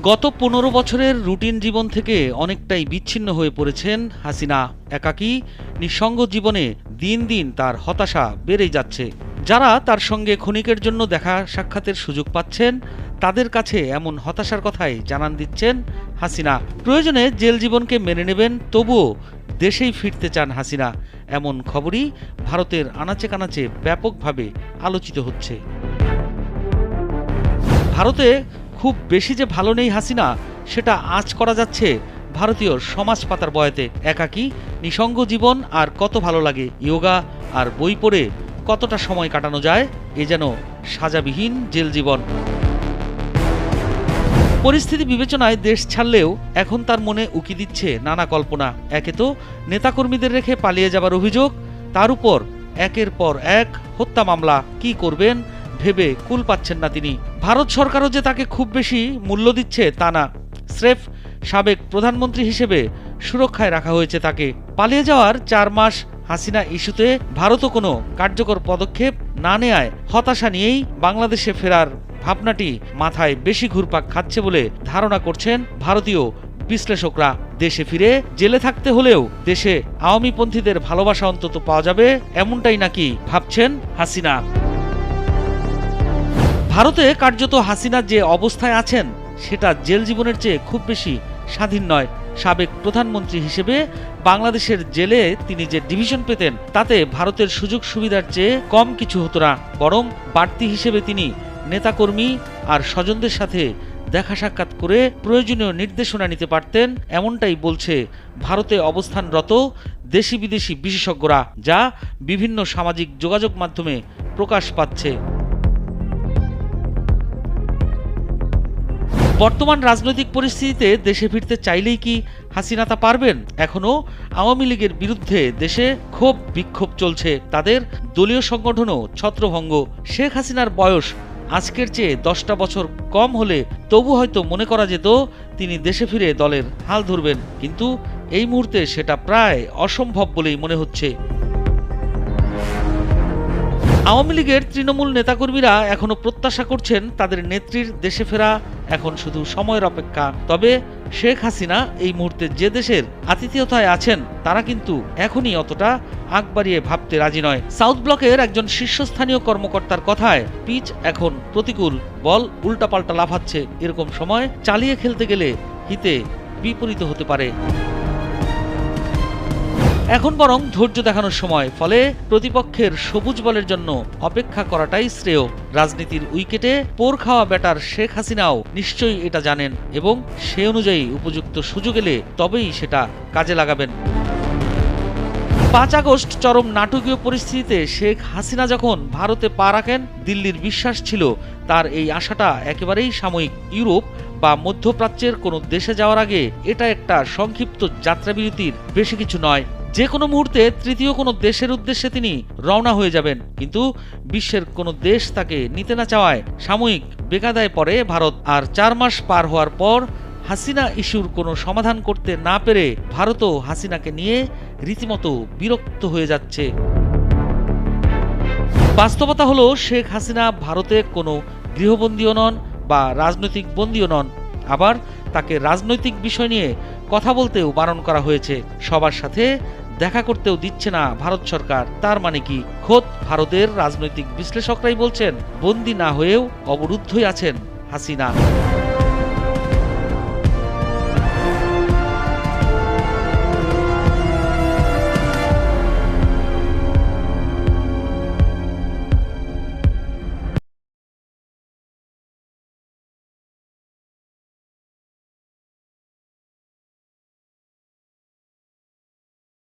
গত ১৫ বছরের রুটিন জীবন থেকে অনেকটাই বিচ্ছিন্ন হয়ে পড়েছেন হাসিনা। একাকী নিঃসঙ্গ জীবনে দিন দিন তার হতাশা বেড়েই যাচ্ছে। যারা তার সঙ্গে ক্ষণিকের জন্য দেখা সাক্ষাতের সুযোগ পাচ্ছেন তাদের কাছে এমন হতাশার কথাই জানান দিচ্ছেন হাসিনা। প্রয়োজনে জেল জীবনকে মেনে নেবেন, তবুও দেশেই ফিরতে চান হাসিনা। এমন খবরই ভারতের আনাচে কানাচে ব্যাপকভাবে আলোচিত হচ্ছে। ভারতে খুব বেশি যে ভালো নেই হাসিনা, সেটা আঁচ করা যাচ্ছে ভারতীয় সমাজ পাতার বয়াতে। একাকী নিঃসঙ্গ জীবন আর কত ভালো লাগে, ইয়োগা আর বই পড়ে কতটা সময় কাটানো যায়, এ যেন সাজাবিহীন জেল জীবন। পরিস্থিতি বিবেচনায় দেশ ছাড়লেও এখন তার মনে উকি দিচ্ছে নানা কল্পনা। একে তো নেতাকর্মীদের রেখে পালিয়ে যাবার অভিযোগ, তার উপর একের পর এক হত্যা মামলা। কি করবেন ভেবে কুল পাচ্ছেন না তিনি। ভারত সরকারও যে তাকে খুব বেশি মূল্য দিচ্ছে তা না, স্রেফ সাবেক প্রধানমন্ত্রী হিসেবে সুরক্ষায় রাখা হয়েছে তাকে। পালিয়ে যাওয়ার ৪ মাস হাসিনা ইস্যুতে ভারতও কোনো কার্যকর পদক্ষেপ না নেয়ায় হতাশা নিয়েই বাংলাদেশে ফেরার ভাবনাটি মাথায় বেশি ঘুরপাক খাচ্ছে বলে ধারণা করছেন ভারতীয় বিশ্লেষকরা। দেশে ফিরে জেলে থাকতে হলেও দেশে আওয়ামীপন্থীদের ভালোবাসা অন্তত পাওয়া যাবে, এমনটাই নাকি ভাবছেন হাসিনা। ভারতে কার্যত হাসিনা যে অবস্থায় আছেন সেটা জেল জীবনের চেয়ে খুব বেশি স্বাধীন নয়। সাবেক প্রধানমন্ত্রী হিসেবে বাংলাদেশের জেলে তিনি যে ডিভিশন পেতেন তাতে ভারতের সুযোগ সুবিধার চেয়ে কম কিছু হতো না, বরং বাড়তি হিসেবে তিনি নেতাকর্মী আর স্বজনদের সাথে দেখা সাক্ষাৎ করে প্রয়োজনীয় নির্দেশনা নিতে পারতেন, এমনটাই বলছে ভারতে অবস্থানরত দেশি বিদেশি বিশেষজ্ঞরা, যা বিভিন্ন সামাজিক যোগাযোগ মাধ্যমে প্রকাশ পাচ্ছে। বর্তমান রাজনৈতিক পরিস্থিতিতে দেশে ফিরতে চাইলেই কি হাসিনা তা পারবেন? এখনও আওয়ামী লীগের বিরুদ্ধে দেশে ক্ষোভ বিক্ষোভ চলছে, তাদের দলীয় সংগঠনও ছত্রভঙ্গ। শেখ হাসিনার বয়স আজকের চেয়ে 10টা বছর কম হলে তবু হয়তো মনে করা যেত তিনি দেশে ফিরে দলের হাল ধরবেন, কিন্তু এই মুহূর্তে সেটা প্রায় অসম্ভব বলেই মনে হচ্ছে। আওয়ামী লীগের তৃণমূল নেতাকর্মীরা এখনো প্রত্যাশা করছেন তাদের নেত্রীর দেশে ফেরা এখন শুধু সময়ের অপেক্ষা। তবে শেখ হাসিনা এই মুহূর্তে যে দেশের আতিথেয়তায় আছেন তারা কিন্তু এখনই অতটা আগ বাড়িয়ে ভাবতে রাজি নয়। সাউথ ব্লকের একজন শীর্ষস্থানীয় কর্মকর্তার কথায় পিচ এখন প্রতিকূল, বল উল্টাপাল্টা লাফাচ্ছে। এরকম সময় চালিয়ে খেলতে গেলে হিতে বিপরীত হতে পারে। এখন বরং ধৈর্য দেখানোর সময়, ফলে প্রতিপক্ষের সবুজ বলের জন্য অপেক্ষা করাটাই শ্রেয়। রাজনীতির উইকেটে পোর খাওয়া ব্যাটার শেখ হাসিনাও নিশ্চয়ই এটা জানেন এবং সে অনুযায়ী উপযুক্ত সুযোগ এলে তবেই সেটা কাজে লাগাবেন। ৫ আগস্ট চরম নাটকীয় পরিস্থিতিতে শেখ হাসিনা যখন ভারতে পা রাখেন, দিল্লির বিশ্বাস ছিল তার এই আশাটা একেবারেই সাময়িক। ইউরোপ বা মধ্যপ্রাচ্যের কোনো দেশে যাওয়ার আগে এটা একটা সংক্ষিপ্ত যাত্রাবিরতির বেশি কিছু নয়। যে কোনো মুহূর্তে তৃতীয় কোনো দেশের উদ্দেশ্যে তিনি রওনা হয়ে যাবেন, কিন্তু বিশ্বের কোনো দেশ তাকে নিতে না চাওয়ায় সাময়িক বেকায়দায় পড়ে ভারত। আর ৪ মাস পার হওয়ার পর হাসিনা ইস্যুর কোনো সমাধান করতে না পেরে ভারতও হাসিনাকে নিয়ে রীতিমতো বিরক্ত হয়ে যাচ্ছে। বাস্তবতা হলো শেখ হাসিনা ভারতে কোনো গৃহবন্দীও নন বা রাজনৈতিক বন্দীও নন। আবার তাকে রাজনৈতিক বিষয় নিয়ে কথা বলতেও বারণ করা হয়েছে, সবার সাথে দেখা করতেও দিচ্ছে না ভারত সরকার। তার মানে কি খোদ ভারতের রাজনৈতিক বিশ্লেষকরাই বলছেন বন্দী না হয়েও অবরুদ্ধই আছেন হাসিনা।